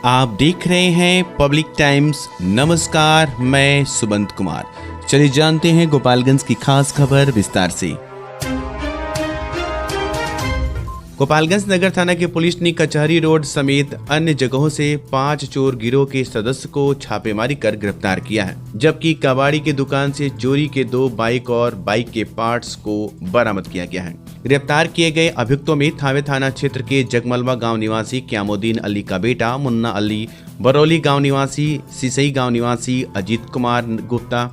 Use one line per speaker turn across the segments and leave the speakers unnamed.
आप देख रहे हैं पब्लिक टाइम्स। नमस्कार, मैं सुबंत कुमार। चलिए जानते हैं गोपालगंज की खास खबर विस्तार से। गोपालगंज नगर थाना की पुलिस ने कचहरी रोड समेत अन्य जगहों से 5 चोर गिरोह के सदस्य को छापेमारी कर गिरफ्तार किया है, जबकि कबाड़ी की दुकान से चोरी के 2 बाइक और बाइक के पार्ट्स को बरामद किया गया है। गिरफ्तार किए गए अभियुक्तों में थावे थाना क्षेत्र के जगमलवा गांव निवासी क्यामुद्दीन अली का बेटा मुन्ना अली, बरौली गांव निवासी, सिसई गांव निवासी अजीत कुमार गुप्ता,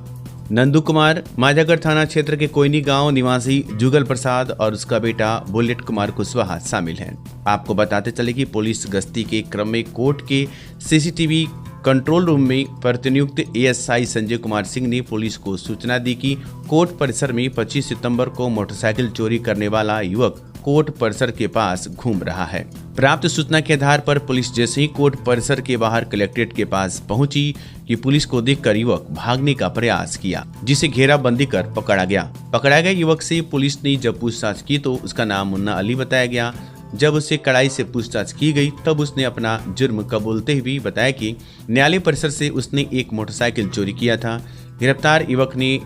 नंदू कुमार, माझागढ़ थाना क्षेत्र के कोयनी गांव निवासी जुगल प्रसाद और उसका बेटा बुलेट कुमार कुशवाहा शामिल हैं। आपको बताते चले कि पुलिस गश्ती के क्रम में कोर्ट के सीसीटीवी कंट्रोल रूम में प्रतिनियुक्त एएसआई संजय कुमार सिंह ने पुलिस को सूचना दी कि कोर्ट परिसर में 25 सितंबर को मोटरसाइकिल चोरी करने वाला युवक कोर्ट परिसर के पास घूम रहा है। प्राप्त सूचना के आधार पर पुलिस जैसे ही कोर्ट परिसर के बाहर कलेक्ट्रेट के पास पहुंची कि पुलिस को देखकर युवक भागने का प्रयास किया, जिसे घेराबंदी कर पकड़ा गया। पकड़ा गए युवक से पुलिस ने जब पूछताछ की तो उसका नाम मुन्ना अली बताया गया। जब उससे कड़ाई से पूछताछ की गई तब उसने अपना जुर्म कबूलते हुए बताया कि न्यायालय परिसर से उसने एक मोटरसाइकिल चोरी किया था। गिरफ्तार युवक ने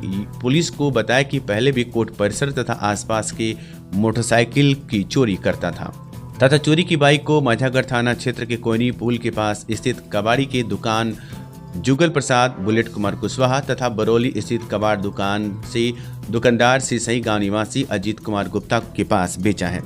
पुलिस को बताया कि पहले भी कोर्ट परिसर तथा आसपास के मोटरसाइकिल की चोरी करता था तथा चोरी की बाइक को माझागढ़ थाना क्षेत्र के कोयनी पुल के पास स्थित कबाड़ी के दुकान जुगल प्रसाद, बुलेट कुमार कुशवाहा तथा बरौली स्थित कबाड़ दुकान से दुकानदार सिसई गांव निवासी अजीत कुमार गुप्ता के पास बेचा है,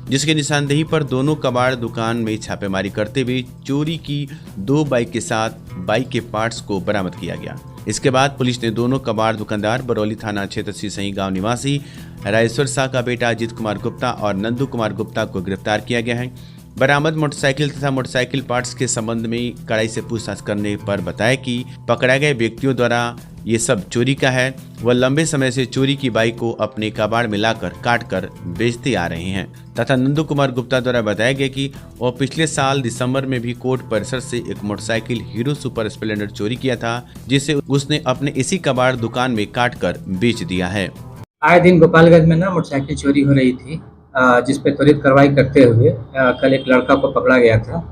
जिसके निशानदेही पर दोनों कबाड़ दुकान में छापेमारी करते हुए चोरी की 2 बाइक के साथ बाइक के पार्ट्स को बरामद किया गया। इसके बाद पुलिस ने दोनों कबाड़ दुकानदार बरौली थाना क्षेत्र सिसई गांव निवासी राजेश्वर शाह का बेटा अजीत कुमार गुप्ता और नंदू कुमार गुप्ता को गिरफ्तार किया गया है। बरामद मोटरसाइकिल तथा मोटरसाइकिल पार्ट्स के संबंध में कड़ाई से पूछताछ करने पर बताया कि पकड़ाए गए व्यक्तियों द्वारा ये सब चोरी का है। वह लंबे समय से चोरी की बाइक को अपने कबाड़ में लाकर काट कर बेचते आ रहे हैं तथा नंदू कुमार गुप्ता द्वारा बताया गया कि वह पिछले साल दिसंबर में भी कोर्ट परिसर से एक मोटरसाइकिल हीरो सुपर स्प्लेंडर चोरी किया था, जिसे उसने अपने इसी कबाड़ दुकान में काट कर बेच दिया है।
आए दिन गोपालगंज में ना मोटरसाइकिल चोरी हो रही थी, जिस पे त्वरित कार्रवाई करते हुए कल एक लड़का को पकड़ा गया था,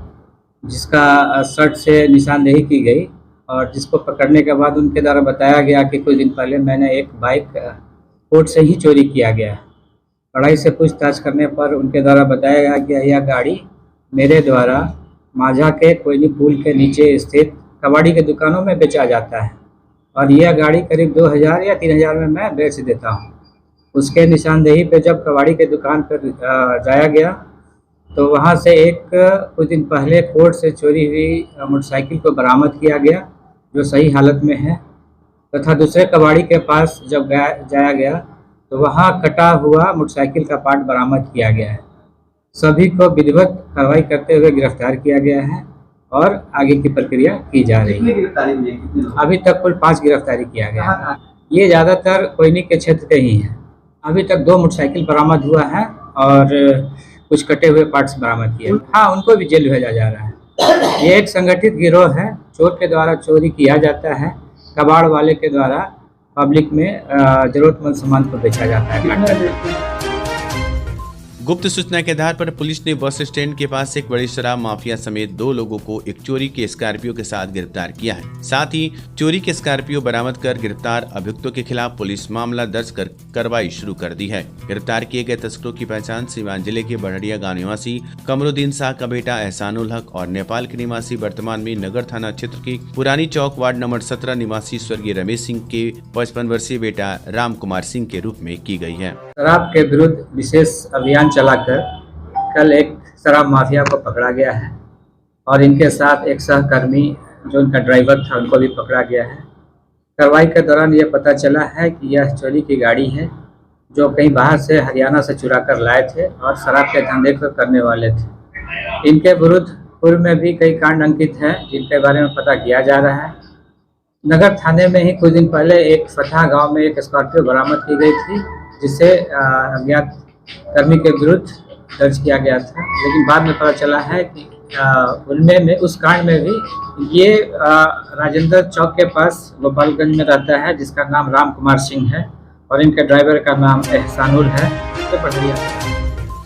जिसका शर्ट से निशानदेही की गई और जिसको पकड़ने के बाद उनके द्वारा बताया गया कि कुछ दिन पहले मैंने एक बाइक कोर्ट से ही चोरी किया गया। कड़ाई से पूछताछ करने पर उनके द्वारा बताया गया कि यह गाड़ी मेरे द्वारा माझा के कोयनी पुल के नीचे स्थित कबाड़ी के दुकानों में बेचा जाता है और यह गाड़ी करीब 2000 या 3000 में मैं बेच देता हूँ। उसके निशानदेही पे जब कबाड़ी के दुकान पर जाया गया तो वहाँ से कुछ दिन पहले कोर्ट से चोरी हुई मोटरसाइकिल को बरामद किया गया, जो सही हालत में है, तथा दूसरे कबाड़ी के पास जब जाया गया तो वहाँ कटा हुआ मोटरसाइकिल का पार्ट बरामद किया गया है। सभी को विधिवत कार्रवाई करते हुए गिरफ्तार किया गया है और आगे की प्रक्रिया की जा रही है। अभी तक कुल 5 गिरफ्तारी किया गया है। ये ज़्यादातर कोयनी के क्षेत्र के ही हैं। अभी तक 2 मोटरसाइकिल बरामद हुआ है और कुछ कटे हुए पार्ट्स बरामद किए। हाँ, उनको भी जेल भेजा जा रहा है। ये एक संगठित गिरोह है, चोर के द्वारा चोरी किया जाता है, कबाड़ वाले के द्वारा पब्लिक में जरूरतमंद सामान को बेचा जाता है।
गुप्त सूचना के आधार पर पुलिस ने बस स्टैंड के पास एक बड़ी शराब माफिया समेत 2 लोगों को एक चोरी के स्कॉर्पियो के साथ गिरफ्तार किया है। साथ ही चोरी के स्कॉर्पियो बरामद कर गिरफ्तार अभियुक्तों के खिलाफ पुलिस मामला दर्ज कर कार्रवाई शुरू कर दी है। गिरफ्तार किए गए तस्करों की पहचान सीवान जिले के बढ़िया गाँव निवासी कमरुद्दीन शाह का बेटा एहसानुल हक और नेपाल के निवासी वर्तमान में नगर थाना क्षेत्र की पुरानी चौक वार्ड नंबर 17 निवासी स्वर्गीय रमेश सिंह के 55 वर्षीय बेटा राम कुमार सिंह के रूप में की गई है।
शराब के विरुद्ध विशेष अभियान चलाकर कल एक शराब माफिया को पकड़ा गया है और इनके साथ एक सहकर्मी जो इनका ड्राइवर था उनको भी पकड़ा गया है। कार्रवाई के दौरान ये पता चला है कि यह चोरी की गाड़ी है जो कहीं बाहर से हरियाणा से चुरा कर लाए थे और शराब के धंधे को करने वाले थे। इनके विरुद्ध पूर्व में भी कई कांड अंकित हैं जिनके बारे में पता किया जा रहा है। नगर थाने में ही कुछ दिन पहले एक फतहा गाँव में एक स्कॉर्पियो बरामद की गई थी, जिसे अज्ञात कर्मी के विरुद्ध दर्ज किया गया था, लेकिन बाद में पता चला है कि उनमें में उस कांड में भी ये राजेंद्र चौक के पास गोपालगंज में रहता है, जिसका नाम राम कुमार सिंह है और इनके ड्राइवर का नाम एहसानुल है।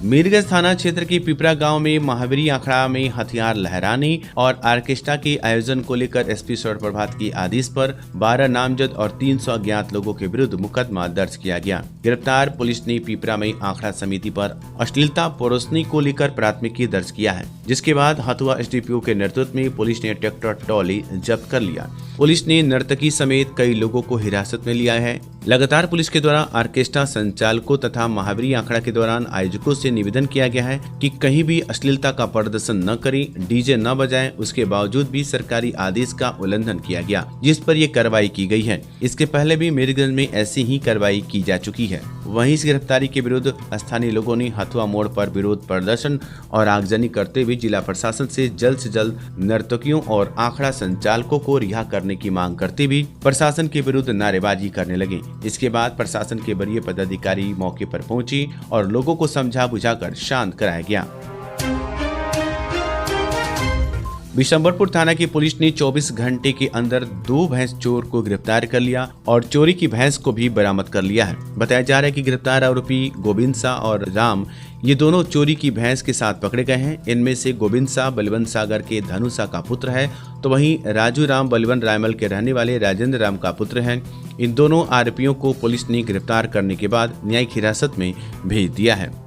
मीरगंज थाना क्षेत्र के पिपरा गांव में महावीरी अखाड़ा में हथियार लहराने और ऑर्केस्ट्रा के आयोजन को लेकर एसपी स्वर्ण प्रभात के आदेश पर 12 नामजद और 300 अज्ञात लोगों के विरुद्ध मुकदमा दर्ज किया गया। गिरफ्तार पुलिस ने पिपरा में आखड़ा समिति पर अश्लीलता परोसने को लेकर प्राथमिकी दर्ज किया है, जिसके बाद हथुआ एसडीपीओ के नेतृत्व में पुलिस ने ट्रैक्टर ट्रॉली जब्त कर लिया। पुलिस ने नर्तकी समेत कई लोगों को हिरासत में लिया है। लगातार पुलिस के द्वारा ऑर्केस्ट्रा संचालकों तथा महावीरी आखड़ा के दौरान आयोजकों से निवेदन किया गया है कि कहीं भी अश्लीलता का प्रदर्शन न करें, डीजे न बजाएं। उसके बावजूद भी सरकारी आदेश का उल्लंघन किया गया, जिस पर ये कार्रवाई की गई है। इसके पहले भी मीरगंज में ऐसी ही कार्रवाई की जा चुकी है। वहीं इस गिरफ्तारी के विरुद्ध स्थानीय लोगों ने हथुआ मोड़ पर विरोध प्रदर्शन और आगजनी करते हुए जिला प्रशासन से जल्द नर्तकियों और आखड़ा संचालकों को रिहा करने की मांग करते हुए प्रशासन के विरुद्ध नारेबाजी करने लगे। इसके बाद प्रशासन के वरीय पदाधिकारी मौके पर पहुंचे और लोगों को समझा बुझाकर शांत कराया गया। बिशंबरपुर थाना की पुलिस ने 24 घंटे के अंदर 2 भैंस चोर को गिरफ्तार कर लिया और चोरी की भैंस को भी बरामद कर लिया है। बताया जा रहा है कि गिरफ्तार आरोपी गोविंद शाह और राम ये दोनों चोरी की भैंस के साथ पकड़े गए हैं। इनमें से गोविंद शाह बलवंत सागर के धनुषा का पुत्र है, तो वहीं राजू राम बलवंत रायमल के रहने वाले राजेंद्र राम का पुत्र है। इन दोनों आरोपियों को पुलिस ने गिरफ्तार करने के बाद न्यायिक हिरासत में भेज दिया है।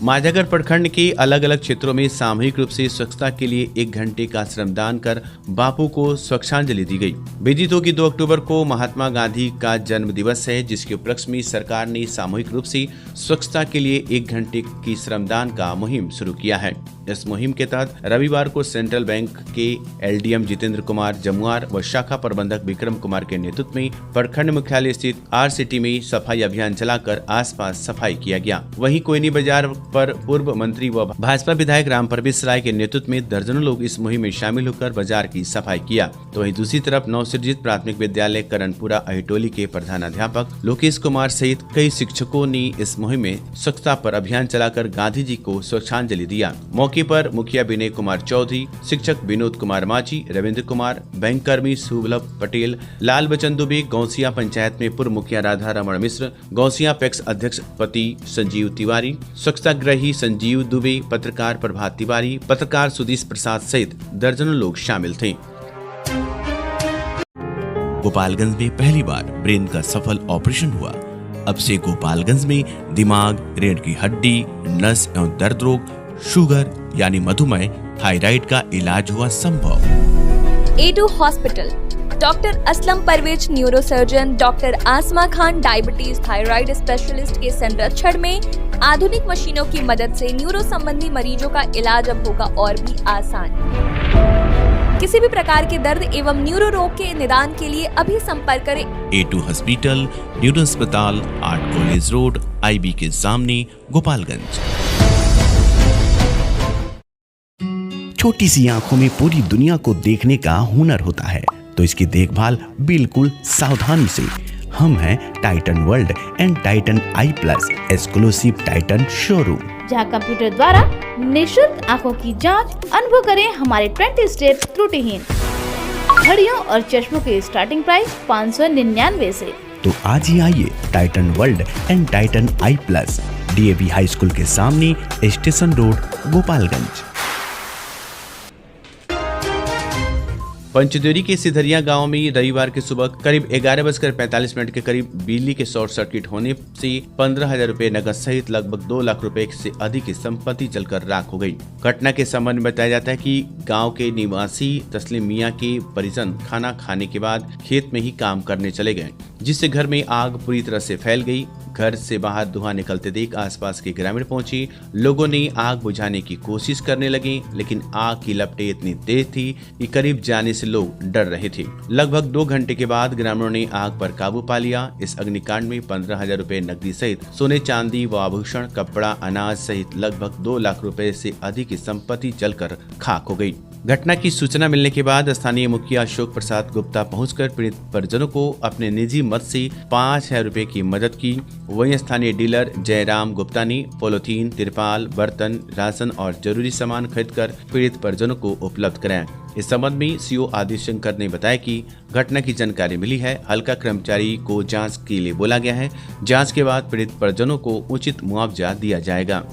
माझागढ़ प्रखंड के अलग अलग क्षेत्रों में सामूहिक रूप से स्वच्छता के लिए 1 घंटे का श्रमदान कर बापू को स्वच्छांजलि दी गई। विदित हो कि 2 अक्टूबर को महात्मा गांधी का जन्म दिवस है, जिसके उपलक्ष्य में सरकार ने सामूहिक रूप से स्वच्छता के लिए 1 घंटे की श्रमदान का मुहिम शुरू किया है। इस मुहिम के तहत रविवार को सेंट्रल बैंक के एलडीएम जितेंद्र कुमार जमुआर व शाखा प्रबंधक विक्रम कुमार के नेतृत्व में प्रखंड मुख्यालय स्थित आरसीटी में सफाई अभियान चलाकर आसपास सफाई किया गया। वहीं कोयनी बाजार पर पूर्व मंत्री व भाजपा विधायक राम प्रवेश राय के नेतृत्व में दर्जनों लोग इस मुहिम में शामिल होकर बाजार की सफाई किया। तो वहीं दूसरी तरफ नवसृजित प्राथमिक विद्यालय करणपुरा अहिटोली के प्रधानाध्यापक लोकेश कुमार सहित कई शिक्षकों ने इस मुहिम में स्वच्छता पर अभियान चलाकर गांधी जी को स्वच्छांजलि दिया। मौके पर मुखिया विनय कुमार चौधरी, शिक्षक विनोद कुमार माची, रविंद्र कुमार, बैंक कर्मी सुलभ पटेल, लाल बचन दुबे, गौसिया पंचायत में पूर्व मुखिया राधा रमण मिश्र, गौसिया पैक्स अध्यक्ष पति संजीव तिवारी, स्वच्छताग्रही संजीव दुबे, पत्रकार प्रभात तिवारी, पत्रकार सुदेश प्रसाद सहित दर्जनों लोग शामिल थे।
गोपालगंज में पहली बार ब्रेन का सफल ऑपरेशन हुआ। अब से गोपालगंज में दिमाग, रीढ़ की हड्डी, नस एवं दर्द रोग, शुगर यानी मधुमेह, थायराइड का इलाज हुआ संभव।
A2 hospital, doctor Aslam Parvez neurosurgeon, doctor Asma Khan diabetes thyroid specialist के संरक्षण में आधुनिक मशीनों की मदद से न्यूरो संबंधी मरीजों का इलाज अब होगा और भी आसान। किसी भी प्रकार के दर्द एवं न्यूरो रोग के निदान के लिए अभी संपर्क करें।
A2 हॉस्पिटल, न्यूरो अस्पताल, आर्ट कॉलेज रोड, IB के सामने, गोपालगंज। छोटी सी आंखों में पूरी दुनिया को देखने का हुनर होता है, तो इसकी देखभाल बिल्कुल सावधानी से। हम हैं Titan world and Titan I plus exclusive Titan showroom,
जहां कंप्यूटर द्वारा निःशुल्क आंखों की जांच। अनुभव करें हमारे 20 स्टेप त्रुटिहीन घड़ियों और चश्मों के स्टार्टिंग प्राइस 599 से।
तो आज ही आइए Titan world and Titan I plus, DAV high school के सामने, स्टेशन रोड, गोपालगंज।
पंचदेवरी के सिधरिया गांव में रविवार की सुबह करीब 11:45 के करीब बिजली के शॉर्ट सर्किट होने से 15,000 रुपए नकद सहित लगभग 2 लाख रुपए से अधिक की संपत्ति जलकर राख हो गई। घटना के संबंध में बताया जाता है कि गांव के निवासी तस्लीम मियां के परिजन खाना खाने के बाद खेत में ही काम करने चले गए, जिससे घर में आग पूरी तरह से फैल गई। घर से बाहर धुआं निकलते देख आसपास के ग्रामीण पहुंचे। लोगों ने आग बुझाने की कोशिश करने लगे, लेकिन आग की लपटें इतनी तेज थी कि करीब जाने से लोग डर रहे थे। लगभग 2 घंटे के बाद ग्रामीणों ने आग पर काबू पा लिया। इस अग्निकांड में 15,000 रुपए नकदी सहित सोने चांदी व आभूषण, कपड़ा, अनाज सहित लगभग 2 लाख रुपए से अधिक की संपत्ति जलकर खाक हो गई। घटना की सूचना मिलने के बाद स्थानीय मुखिया अशोक प्रसाद गुप्ता पहुंचकर पीड़ित परिजनों को अपने निजी मद से 5,000 रुपए की मदद की। वहीं स्थानीय डीलर जयराम गुप्ता ने पॉलिथीन, तिरपाल, बर्तन, राशन और जरूरी सामान खरीदकर पीड़ित परिजनों को उपलब्ध कराया। इस संबंध में सीओ आदिशंकर ने बताया कि घटना की जानकारी मिली है। हल्का कर्मचारी को जांच के लिए बोला गया है। जांच के बाद पीड़ित परिजनों को उचित मुआवजा दिया जाएगा।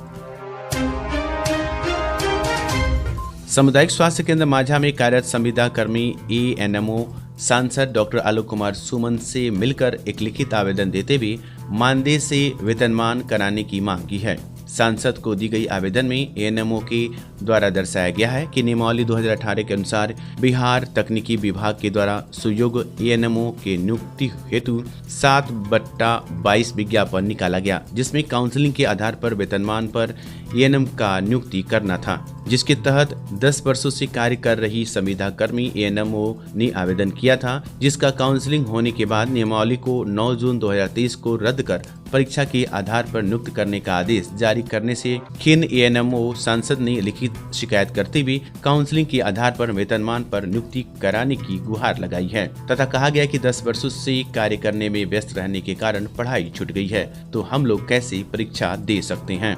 सामुदायिक स्वास्थ्य केंद्र माझा में कार्यरत संविदा कर्मी ANMO सांसद डॉक्टर आलोक कुमार सुमन से मिलकर एक लिखित आवेदन देते हुए मानदेय से वेतनमान कराने की मांग की है। सांसद को दी गई आवेदन में ANMO के द्वारा दर्शाया गया है कि नियमावली 2018 के अनुसार बिहार तकनीकी विभाग के द्वारा सुयोग्य ANMO के नियुक्ति हेतु 7/22 विज्ञापन निकाला गया, जिसमें काउंसलिंग के आधार पर वेतनमान पर ANM का नियुक्ति करना था, जिसके तहत 10 वर्षों से कार्य कर रही संविदा कर्मी ANMO ने आवेदन किया था, जिसका काउंसलिंग होने के बाद नियमावली को 9 जून 2023 को रद्द कर परीक्षा के आधार पर नियुक्त करने का आदेश जारी करने से खिन्न ANMO सांसद ने लिखित शिकायत करते हुए काउंसलिंग के आधार पर वेतनमान पर नियुक्ति कराने की गुहार लगाई है तथा कहा गया कि 10 वर्षों से कार्य करने में व्यस्त रहने के कारण पढ़ाई छूट गई है, तो हम लोग कैसे परीक्षा दे सकते हैं।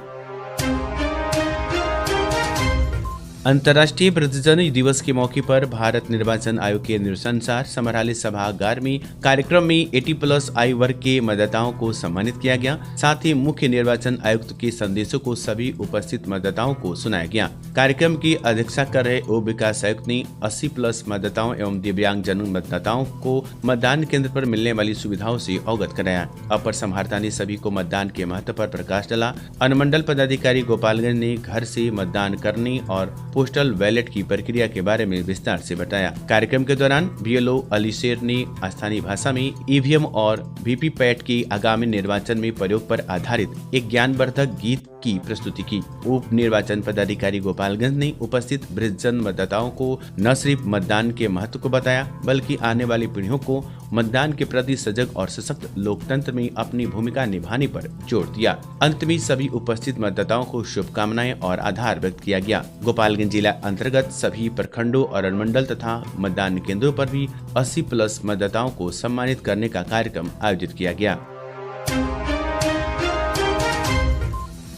अंतर्राष्ट्रीय वृद्धजन दिवस के मौके पर भारत निर्वाचन आयोग के निर्देशानुसार समराले सभागार में कार्यक्रम में 80+ आयु वर्ग के मतदाताओं को सम्मानित किया गया। साथ ही मुख्य निर्वाचन आयुक्त के संदेशों को सभी उपस्थित मतदाताओं को सुनाया गया। कार्यक्रम की अध्यक्षता कर रहे उप विकास आयुक्त ने 80+ मतदाताओं एवं दिव्यांगजन मतदाताओं को मतदान केंद्र पर मिलने वाली सुविधाओं से अवगत कराया। अपर समाहर्ता ने सभी को मतदान के महत्व पर प्रकाश डाला। अनुमंडल पदाधिकारी गोपालगंज ने घर से मतदान करने और पोस्टल बैलेट की प्रक्रिया के बारे में विस्तार से बताया। कार्यक्रम के दौरान BLO अली शेर ने स्थानीय भाषा में EVM और VVPAT के आगामी निर्वाचन में प्रयोग पर आधारित एक ज्ञानवर्धक गीत की प्रस्तुति की। उप निर्वाचन पदाधिकारी गोपालगंज ने उपस्थित वृद्धजन मतदाताओं को न सिर्फ मतदान के महत्व को बताया, बल्कि आने वाली पीढ़ियों को मतदान के प्रति सजग और सशक्त लोकतंत्र में अपनी भूमिका निभाने पर जोर दिया। अंत में सभी उपस्थित मतदाताओं को शुभकामनाएं और आभार व्यक्त किया गया। गोपालगंज जिला अंतर्गत सभी प्रखंडों और अनुमंडल तथा मतदान केंद्रों पर भी 80+ मतदाताओं को सम्मानित करने का कार्यक्रम आयोजित किया गया।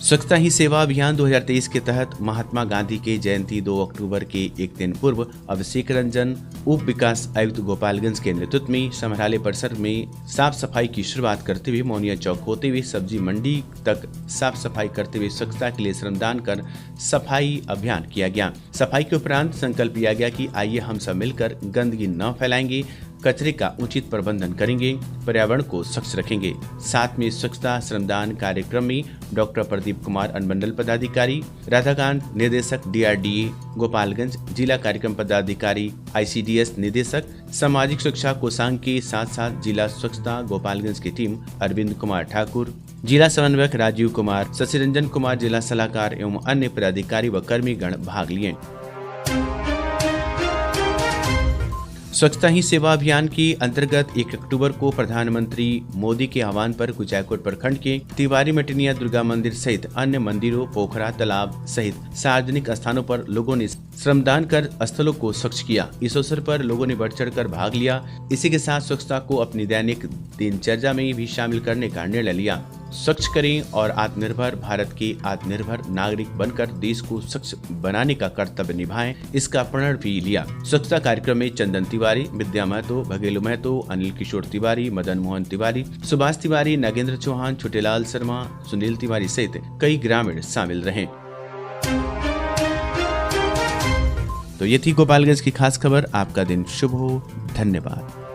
स्वच्छता ही सेवा अभियान 2023 के तहत महात्मा गांधी की जयंती 2 अक्टूबर के एक दिन पूर्व अभिषेक रंजन उप विकास आयुक्त गोपालगंज के नेतृत्व में समराले परिसर में साफ सफाई की शुरुआत करते हुए मौनिया चौक होते हुए सब्जी मंडी तक साफ सफाई करते हुए स्वच्छता के लिए श्रमदान कर सफाई अभियान किया गया। सफाई के उपरांत संकल्प लिया गया कि आइए हम सब मिलकर गंदगी न फैलाएंगे, कचरे का उचित प्रबंधन करेंगे, पर्यावरण को स्वच्छ रखेंगे। साथ में स्वच्छता श्रमदान कार्यक्रम में डॉक्टर प्रदीप कुमार अनुमंडल पदाधिकारी, राधाकांत निदेशक DRDA गोपालगंज, जिला कार्यक्रम पदाधिकारी ICDS निदेशक सामाजिक सुरक्षा कोषांग के साथ साथ जिला स्वच्छता गोपालगंज की टीम अरविंद कुमार ठाकुर, जिला समन्वयक राजीव कुमार, शशि रंजन कुमार जिला सलाहकार एवं अन्य पदाधिकारी व कर्मीगण भाग लिए। स्वच्छता ही सेवा अभियान के अंतर्गत 1 अक्टूबर को प्रधानमंत्री मोदी के आह्वान पर कुचायकोट प्रखंड के तिवारी मटनिया दुर्गा मंदिर सहित अन्य मंदिरों, पोखरा, तालाब सहित सार्वजनिक स्थानों पर लोगों ने श्रमदान कर स्थलों को स्वच्छ किया। इस अवसर पर लोगों ने बढ़ चढ़कर भाग लिया। इसी के साथ स्वच्छता को अपनी दैनिक दिनचर्या में भी शामिल करने का निर्णय लिया। स्वच्छ करें और आत्मनिर्भर भारत के आत्मनिर्भर नागरिक बनकर देश को स्वच्छ बनाने का कर्तव्य निभाएं, इसका प्रण भी लिया। स्वच्छता कार्यक्रम में चंदन तिवारी, विद्या महतो, भगेलू महतो, अनिल किशोर तिवारी, मदन मोहन तिवारी, सुभाष तिवारी, नागेंद्र चौहान, छोटेलाल शर्मा, सुनील तिवारी सहित कई ग्रामीण शामिल रहे। तो ये थी गोपालगंज की खास खबर। आपका दिन शुभ हो। धन्यवाद।